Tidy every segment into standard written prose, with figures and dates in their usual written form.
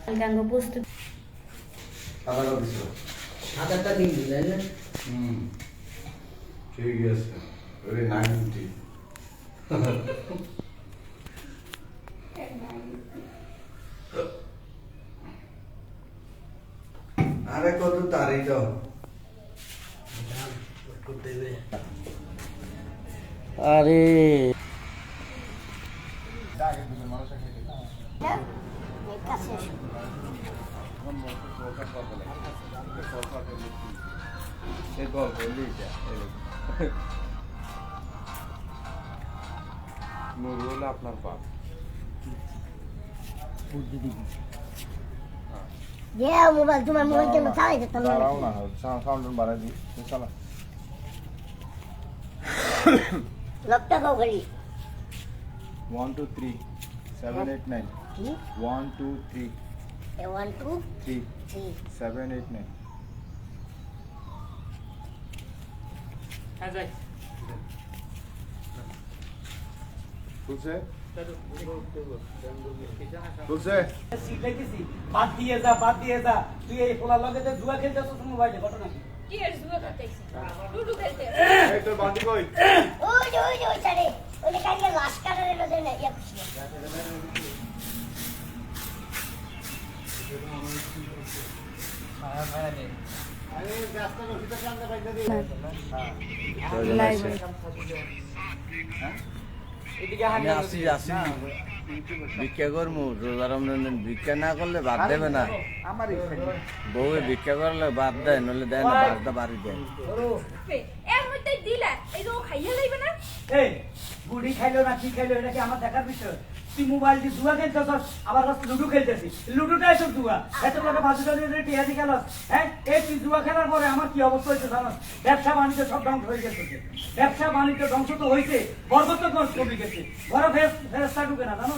গাঙ্গ প্রস্তুত আদা দিছো আদাটা দিন দিলেন না ঠিক আছে ওরে 90 আরে কত তারিখ দাও আরে আপনার পাপ মোবাইল তোমার মোবাইল কেন চালাই যেতাম না সাউন্ড বাড়াই দিই চালা লকটা কাউ খালি 1 2 3 7 8 9 1 2 3 1 2 3 3 7 8 9 হ্যাঁ যাই বুঝছে বাদ দিয়ে যা তুই এই পোলা লগে জুয়া খেলতে আসছিস মোবাইলে ঘটনা কি কি এর জুয়া করতেছিস লুডু খেলতে এই তোর বান্টি কই ওই ছাড়ে ওই যে কালকে লাশ কাটারে নদে না ইয়া খুশি ভিক্ষা করবো রোজা রমজান ভিক্ষা না করলে বাদ দেবে না বউ ভিক্ষা করলে বাদ দেয় নলে দেয় না বাদটা বাড়ি দেয় এর মধ্যে দিলা এই যে ও খাইয়া লইবে না এই বুড়ি খাইলো না কি খাইলো এটা কি আমার দেখার বিষয় তুই মোবাইল দিয়ে জুয়া খেলতেছস আবার লুডু খেলতেছিস লুডুটাই সব জুয়া এত টাকা 500 টাকা টিয়া দি খেলাস হ্যাঁ এই তুই জুয়া খেলার পরে আমার কি অবস্থা হয়েছে জানাস ব্যবসা বাণিজ্য সব ধ্বংস হয়ে গেছে ব্যবসা বাণিজ্য ধ্বংস তো হয়েছে বরকত তো কমে গেছে ঘরে ফেরেস্তা ঢুকে না জানো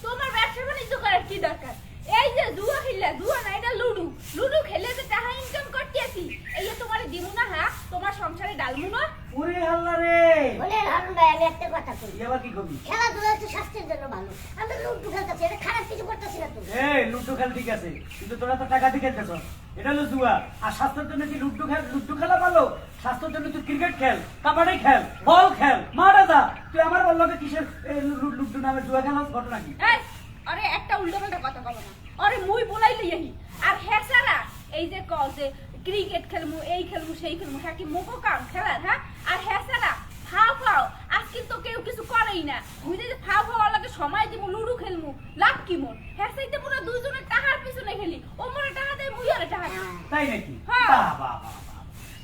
তোমার ব্যবসা বাণিজ্য করার কি দরকার এই যে জুয়া খেললা জুয়া না এটা লুডু লুডু খেলে যে টাকা ইনকাম করতে আসি এই যে তোমার দিমু না হ্যাঁ তোমার সংসারে ডালমু না ওরে আল্লাহ রে বলে হারুন ভাই আমি একটা কথা কই এবার কি করবি খেলাধুলা হচ্ছে স্বাস্থ্যের জন্য ভালো আমরা লুডু খেলতেছি এটা খারাপ কিছু করতেছি না তো এই লুডু খেল ঠিক আছে কিন্তু তোরা তো টাকা দিয়ে খেলতেছ এটা হলো জুয়া আর স্বাস্থ্যের জন্য কি লুডু খেলা ভালো স্বাস্থ্যের জন্য তুই ক্রিকেট খেল কাবাডি খেল বল খেল মারা যা তুই আমার বললো কিসের লুডু নামে জুয়া খেলাস ঘটনা কি এই আরে একটা উল্টোপাল্টা কথা কব না আরে মুই বলাই লইহি আর হেসারা এই যে কল যে ক্রিকেট খেলমু এই খেলমু সেই খেলমু হ্যাঁ কি মোকো কাম খেলার হ্যাঁ আর হেসারা ফাও আজকে তো কেউ কিছু করেই না মুই যে ফাও লাগে সময় দিব লুডু খেলমু লাভ কি মোর হেসাইতে পুরো দুইজনে টাকার পিছনে খেলি ও মোরে টাকা দেয় মুই আরে টাকা দিই। তাই নাকি হ্যাঁ। বাবা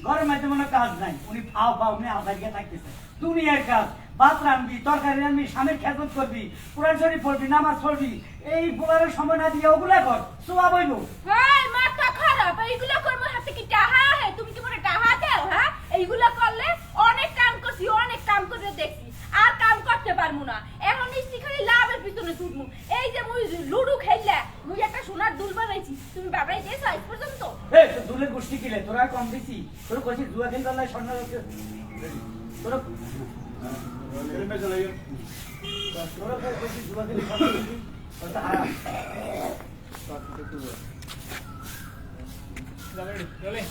ঘরের মধ্যে মনে কাজ নাই উনি ফাও নিয়ে আজাইয়া থাকতেছে দুনিয়ার কাজ ভাত রানবি তরকারি রানবি স্বামীর খেদমত করবি কোরআন শরীফ পড়বি নামাজ পড়বি এই পোলারের সময় না দিয়ে ওগুলা কর সোয়া বইব হ্যাঁ মাথা খারাপ এইগুলা করবো হাতে কি টাহা হে তুমি কি মনে টাহা দাও হ্যাঁ এইগুলা করলে অনেক কাম করছি অনেক কাম করে দেখছি আর কাম করতে পারমু না এখন ইস্তি খালি লাভের পিছনে ছুটমু এই যে মুই লুডু খেললা মুই একটা সোনার দুল বানাইছি তুমি বাবাই দিয়েছ আজ পর্যন্ত এই তো দুলের গোষ্ঠী কিলে তোরা কম দিছি তোর কইছি জুয়া খেলতে আল্লাহ স্বর্ণ তোরা কইছি জুয়া খেলতে স্বর্ণ দিছি ওটা হারাম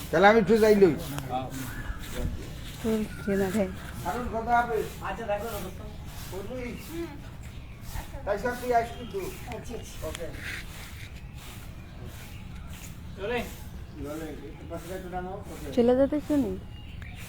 তাহলে আমি একটু যাইলই কারণ কথা হবে আচ্ছা দেখো না দোস্ত বলবি তাই সব তুই আসবি তো ওকে চলে যেতে শুনি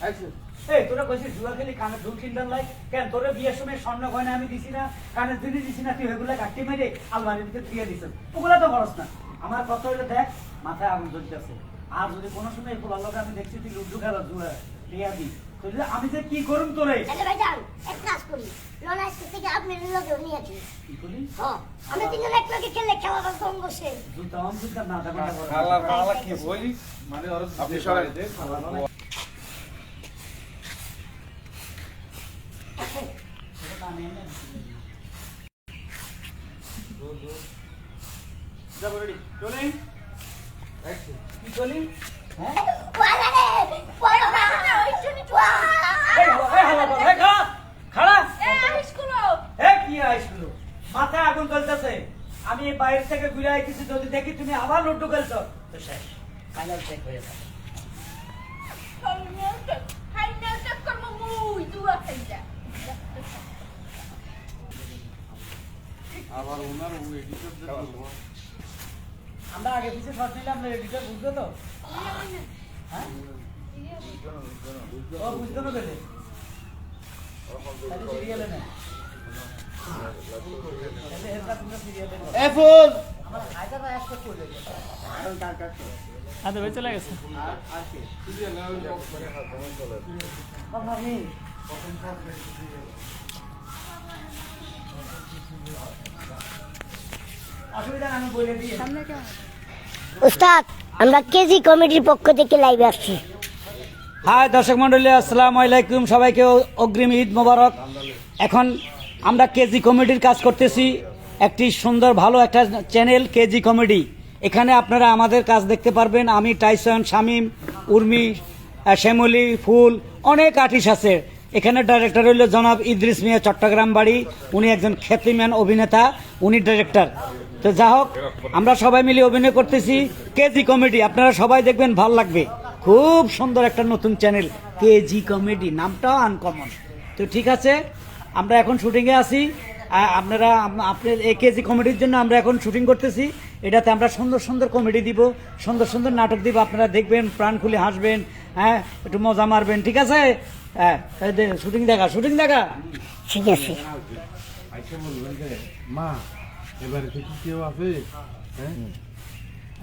আইসো এই তোরা কইছিস জুয়া খেলি কানে দুল কিনবার লাই কেন তোরা বিয়ের সময় স্বর্ণ গয়না আমি দিছি না কানে দুলি দিছি না তুই ওগুলা কাটি মেরে আলমারির ভিতরে দিয়ে দিছ ওগুলা তো খরচ না আমার কথা হইলো দেখ মাথায় আগুন জ্বলতেছে আর যদি কোনো সময় এই পোলার লগে আমি দেখছি তুই লুডু খেলা জুয়া দিয়া দি তাহলে আমি যে কি করুম তোরে তাহলে ভাই যান এক কাজ করি লনাইস থেকে আপনি লগে নিয়ে যান কি করি হ্যাঁ আমরা তিনজন এক লগে খেললে খেলাটা কম বসে জুতা আম জুতা না দেখো খালা কি বলি মানে ওর আপনি সরাই দে যাব রেডি চলে কি চলি হ্যাঁ ওয়ালা রে পড়া ওই শুনি খাড়া এ আইস করো কি আইসলো মাথায় আগুন জ্বলতেছে আমি এই বাইরে থেকে ঘুরে আইতেছি, যদি দেখি তুমি আবার লুডু খেলছো তো শেষ, ফাইনাল চেক হয়ে যাবে। ফাইনাল চেক করব মুই দুয়া খাইয়া আবার ওনার ও এডিটরদের বলবো আমরা আগে পিছে শর্ট নিলাম না, এডিটর বুঝতো তো? হ্যাঁ ও বুঝতো না বলে সিরিয়ালে না এফুল আমার হায়দারা একটা করে আদে ভাই চলে গেছে কথা নেই। অসুবিধা না, আমি বলে দিই। উস্তাদ, আমরা কেজি কমিটির পক্ষ থেকে লাইভে আসছি। হাই দর্শক মন্ডলী, আসসালামু আলাইকুম, সবাইকে অগ্রিম ঈদ মোবারক। এখন আমরা কেজি কমেডির কাজ করতেছি, একটি সুন্দর ভালো একটা চ্যানেল কেজি কমেডি। এখানে আপনারা আমাদের কাজ দেখতে পারবেন। আমি, টাইসন, শামীম, উর্মি, শ্যামলী, ফুল, অনেক আর্টিস্ট আছে এখানে। ডাইরেক্টর হইল জনাব ইদ্রিস মিয়া, চট্টগ্রাম বাড়ি। উনি একজন খ্যাতিমান অভিনেতা, উনি ডাইরেক্টর। তো যা হোক, আমরা সবাই মিলে অভিনয় করতেছি কেজি কমেডি। আপনারা সবাই দেখবেন, ভাল লাগবে। খুব সুন্দর একটা নতুন চ্যানেল কেজি কমেডি, নামটাও আনকমন। তো ঠিক আছে, আমরা এখন শুটিংয়ে আছি। আপনারা আপনার এই কেজি কমেডির জন্য আমরা এখন শুটিং করতেছি। এটাতে আমরা সুন্দর সুন্দর কমেডি দিব, সুন্দর সুন্দর নাটক দিব। আপনারা দেখবেন, প্রাণ খুলে হাসবেন, হ্যাঁ, একটু মজা মারবেন। ঠিক আছে? হ্যাঁ, শুটিং দেখা, শুটিং দেখা। ঠিক আছে। আইসা বলবেন যে মা এবারে কি কেউ আছে? হ্যাঁ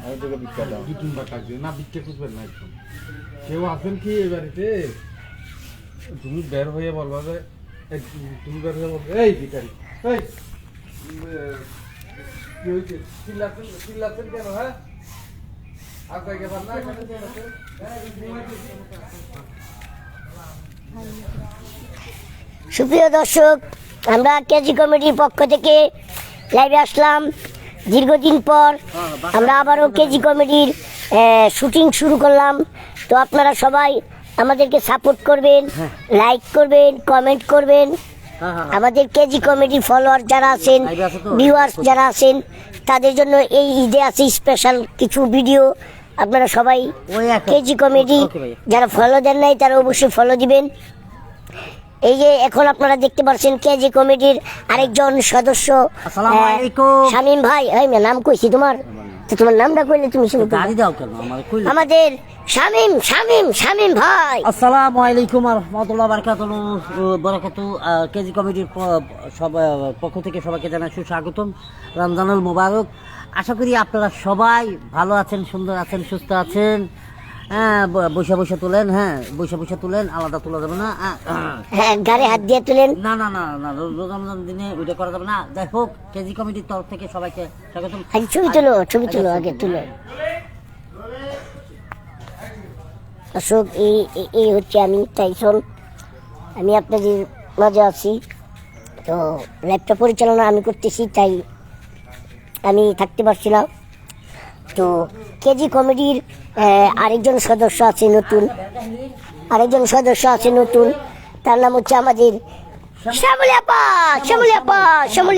আমি তোকে ভিক্ষা দাও। দুই তিনবার টাকা দিয়ে না, ভিক্ষা খুঁজবেন না একদম। কেউ আছেন কি এই বাড়িতে? তুমি বের হয়ে বলবা যে তুমি বের হয়ে বলবে এই ভিখারি, এই কি হয়েছে? চিল্লাচ্ছেন কেন? হ্যাঁ আপনাকে গেবার না এখানে চিল্লাচ্ছেন? সুপ্রিয় দর্শক, আমরা কেজি কমিটির পক্ষ থেকে লাইভে আসলাম দীর্ঘদিন পর। আমরা আবারও কেজি কমিটির শুটিং শুরু করলাম। তো আপনারা সবাই আমাদেরকে সাপোর্ট করবেন, লাইক করবেন, কমেন্ট করবেন। আমাদের কেজি কমিটির ফলোয়ার যারা আছেন, ভিউয়ার্স যারা আছেন, তাদের জন্য এই ঈদে আছে স্পেশাল কিছু ভিডিও। আপনারা সবাই কেজি কমিটি যারা ফলো দেন নাই তারা অবশ্যই ফলো দিবেন। এই যে এখন আপনারা দেখতে পাচ্ছেন কেজি কমিটির আরেকজন সদস্য শামীম ভাই। এই নাম কইছি তোমার, তো তোমার নামটা কইলে তুমি শুনে দাও কেন? আমাদের শামীম শামীম শামীম ভাই। আসসালামু আলাইকুম ওয়া রাহমাতুল্লাহি ওয়া বারাকাতুহু। কেজি কমিটির সব পক্ষ থেকে সবাইকে জানাই সুস্বাগতম, রমজানুল মুবারক। আশা করি আপনারা সবাই ভালো আছেন, সুন্দর আছেন, সুস্থ আছেন। হ্যাঁ, বসে বসে তুলেন, হ্যাঁ বসে বসে তুলেন, আলাদা তোলা যাবে না। হ্যাঁ, গাড়ি হাত দিয়ে তুলেন। না না না না, রমজান দিনে ওইটা করা যাবে না। যাই হোক, কেজি কমিটির তরফ থেকে সবাইকে স্বাগতম। আগে ছবি তুলো, ছবি তুলো, আগে তুলো। অশোক, এই হচ্ছে আমি, টাইসন। আমি আপনাদের মাঝে আছি। তো লাইভটা পরিচালনা আমি করতেছি, তাই আমি থাকতে পারছি না। তো কেজি কমেডির আরেকজন সদস্য আছে নতুন, তার নাম হচ্ছে আমাদের শ্যামলী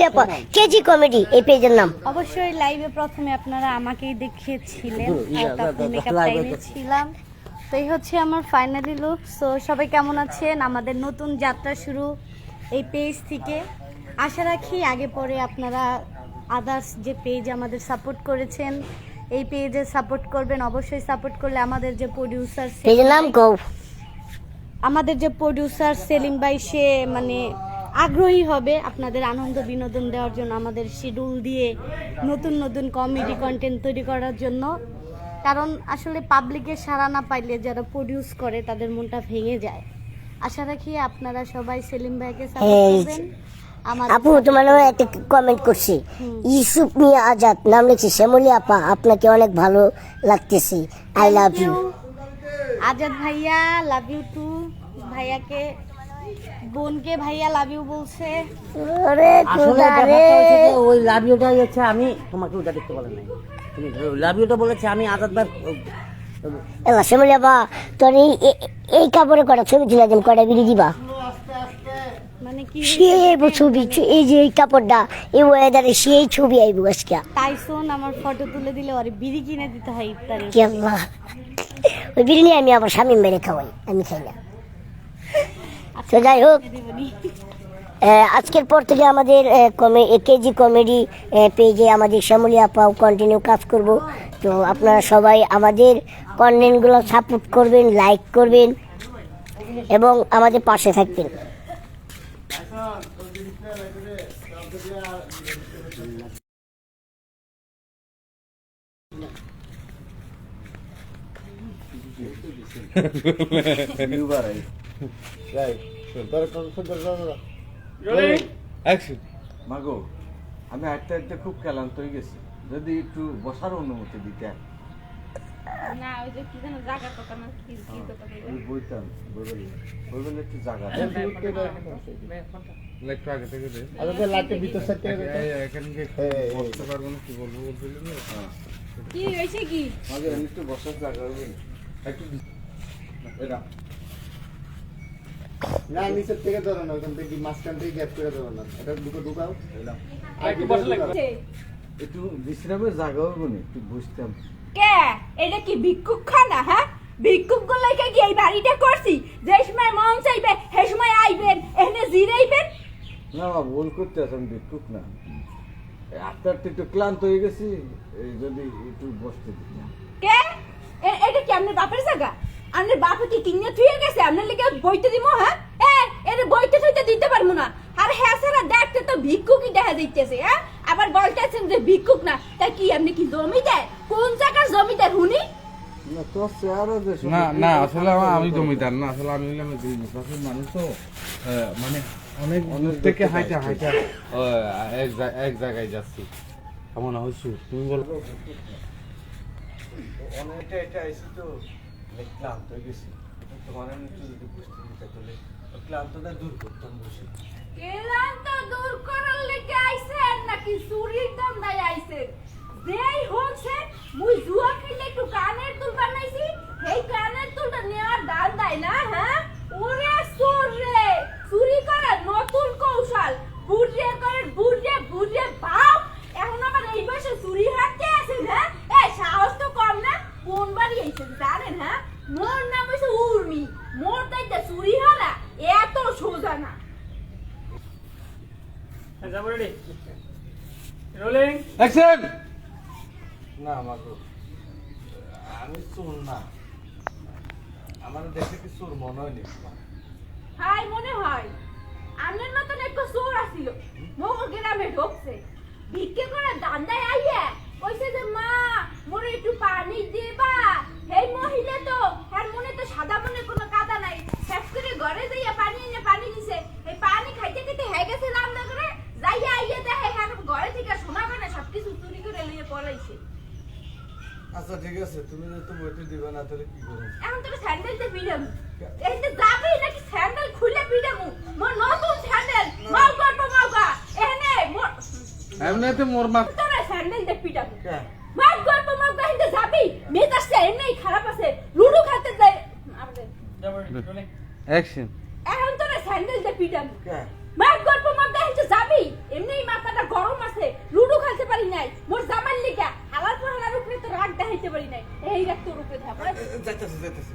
আপা। কেজি কমেডি এই পেজের নাম। অবশ্যই লাইভে প্রথমে আপনারা আমাকেই দেখিয়েছিলেন, তখন মেকআপ টাইমে ছিলাম। তো এই হচ্ছে আমার ফাইনালি লুক। সো সবাই কেমন আছেন? আমাদের নতুন যাত্রা শুরু এই পেজ থেকে। আশা রাখি আগে পরে আপনারা আদার্স যে পেজ আমাদের সাপোর্ট করেছেন, এই পেজে সাপোর্ট করবেন। অবশ্যই সাপোর্ট করলে আমাদের যে প্রোডিউসার, পেজের নাম কও। আমাদের যে প্রোডিউসার সেলিম ভাই, সে মানে আগ্রহী হবে আপনাদের আনন্দ বিনোদন দেওয়ার জন্য, আমাদের শিডিউল দিয়ে নতুন নতুন কমেডি কন্টেন্ট তৈরি করার জন্য। কারণ আসলে পাবলিকের সাড়া না পাইলে যারা প্রডিউস করে তাদের মনটা ভেঙে যায়। আশা রাখি আপনারা সবাই সেলিম ভাইকে সাপোর্ট করবেন। আপু, তোমার নামে একটা কমেন্ট করছি, ইউসুফ মিয়া আজাদ নাম লিখছি। শ্যামলী আপা, আপনাকে অনেক ভালো লাগতেছে, আই লাভ ইউ। আজাদ ভাইয়া লাভ ইউ টু। ভাইয়াকে, বোনকে ভাইয়া লাভ ইউ বলছে। আরে আসলে ব্যাপারটা হচ্ছে যে ওই লাভ ইউটাই হচ্ছে, আমি তোমাকে ওটা দেখতে বলেন নাই, তুমি লাভ ইউটা বলেছে, আমি আজাদ ভাই। এলা শ্যামলী আপা, তোর এই কাপড়ে কটা ছবি তুলে দেন, কটা বিড়ি দিবা? মানে কি সেই আইব ছবি, এই যে এই কাপড়টা এই ওয়েদারে সেই ছবি আইব আজকে। টাইসন আমার ফটো তুলে দিলে ওরে বিড়ি কিনে দিতে হয় ইফতারে। কি আল্লাহ, ওই বিরিয়ানি আমি আবার স্বামীর মেরে খাওয়াই, আমি খাই না। তো যাই হোক, আজকের পর থেকে আমাদের কেজি কমেডি পেজে আমাদের শ্যামলী আপাও কন্টিনিউ কাজ করব। তো আপনারা সবাই আমাদের কন্টেন্টগুলো সাপোর্ট করবেন, লাইক করবেন এবং আমাদের পাশে থাকবেন। মাগো, আমি হাঁটতে হাঁটতে খুব ক্লান্ত হয়ে গেছি, যদি একটু বসার অনুমতি দিতে। না ওই যে কি যেন জায়গা কথা না কি কথা বইতাম, বলবেন একটু জায়গা একটু আগে থেকে দে। লাইটের ভিতর সাইড থেকে এখানে বসতে পারবো না, কি বলবো বলছিলেন না? কি হইছে কি মাগো, একটু বসার জায়গা হবে একটু এরা না, নিচের থেকে ধরো না, ওখান থেকে মাঝখান থেকে গ্যাপ করে ধরো না, এটা ঢুকাও। একটু বিশ্রামের জায়গা হবে না, একটু বুঝতাম। কে এটা কি ভিক্ষুক খানা? হ্যাঁ, ভিক্ষুক গুলাইকে কি এই বাড়িটা করছি যে সময় মন চাইবে সে সময় আইবেন, এখানে জিরাইবেন? না মা, ভুল করতে আছেন, ভিক্ষুক না। আস্তে আস্তে একটু ক্লান্ত হয়ে গেছি, এই যদি একটু বসতে দিতাম। কে এটা কি আপনার বাপের জায়গা? আপনার বাপে কি কিনে থুয়ে গেছে আপনার লিগে বইতে দিব? হ্যাঁ, এর বইতে থুইতে দিতে পারবো না। আর হ্যাঁ সারা দেখতে তো ভিক্ষুকই দেখা যাইতেছে। হ্যাঁ, আবার বলতেছেন যে ভিক্ষুক না, তা কি আপনি কি জমিদার? কোন জায়গার জমিদার হুনি? না তোর চেহারা দেশ না না, আসলে আমি জমিদার না, আসলে আমি হলাম দুই মাসের মানুষ। তো মানে অনেক দূর থেকে হাইটা হাইটা এক জায়গায় যাচ্ছি। কেমন হয়েছো তুমি বলো? অনেকটা এটা আইসি তো, ক্লান্ত হয়ে গেছি। তোমার একটু যদি বুঝতে দিতে তাহলে ক্লান্তটা দূর করতাম বসে। ক্লান্ত দূর করার লেগে আইছেন নাকি চুরির দান্দায় আইছেন? যেই হচ্ছে মুই জুয়া খেলে একটু কানের দুল বানাইছি, এই কানের দুলটা নেওয়ার দান্দায় না? হ্যাঁ, ওরে চোর রে, চুরি করার নতুন কৌশল। বুড়ে করে বুড়ে বুড়ে বাপ, এখন আবার এই বয়সে চুরি হাঁটতে আছেন? হ্যাঁ, এই সাহস তো কম না। কোন বাড়ি আইছেন জানেন? হ্যাঁ, মোর নাম হচ্ছে উর্মি। মোর তাইতে চুরি হারা এত সোজা না। অ্যাকশন! না মাগো, আমি চোর না, আমার দেখে কি চোর মনে হয়নি। হাই, মনে হয় আপনার মতন একটা চোর আসিল মোর গ্রামে ঢুকছে, ভিক্ষে করে দান্দায় আইয়া কইছে যে মা মোরে একটু পানি দিবা। এই মহিলা তো আর মনে তো সাদা মনে কোনো কাদা নাই, শেষ করে ঘরে যাইয়া পানি এনে পানি দিছে। এই পানি খাইতে খাইতে হয়ে গেছে রান্না করে, যাইয়া আইয়া দেখে আর ঘরে থেকে সোনা গয়না সবকিছু চুরি করে লিয়ে পলাইছে। আচ্ছা ঠিক আছে, তুমি যদি বইতে দিবে না তাহলে কি করবো? এখন তোর স্যান্ডেল দিয়ে পিড়ামু, এইতে যাবি নাকি স্যান্ডেল খুলে পিড়ামু? মোর নতুন স্যান্ডেল মাও করবো মাওগা এনে মোর এমনিতে মোর মা তোর স্যান্ডেল দিয়ে পিড়ামু। কে? মাও করবো মাওগা এনে যাবি? মেজাজটা এমনিই খারাপ আছে, লুডু খেলতে যাই। অ্যাকশন! এখন তোর স্যান্ডেল দিয়ে পিড়ামু। কে? মাও করবো মাওগা এনে যাবি? এমনিই মাথাটা গরম আছে, লুডু খেলতে পারি নাই। মোর জামার লিগা হালার পর হালার উপরে তো রাগ দেখাইতে পারি নাই, এই রাগ তোর উপরে থাকবে। যাইতেছে।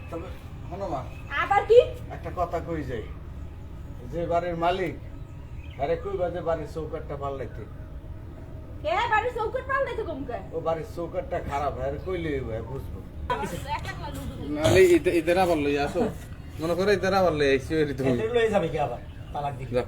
তবে শোনো মা, আবার কি? একটা কথা কই যাই, যে বাড়ির মালিক আরে কই বাজে বাড়ির চৌকাটটা পাল্টাইতে, কে বাড়ি চৌকট পাল্টাইতে কমকে? ও বাড়ির চৌকাটটা খারাপ হয়, আর কইলে বুঝবো। নালে ইতারা বললো আসো, মনে করে ইতারা বললে এসে তুমি লয়ে যাবে কি আবার তালাক দিবি? যাও।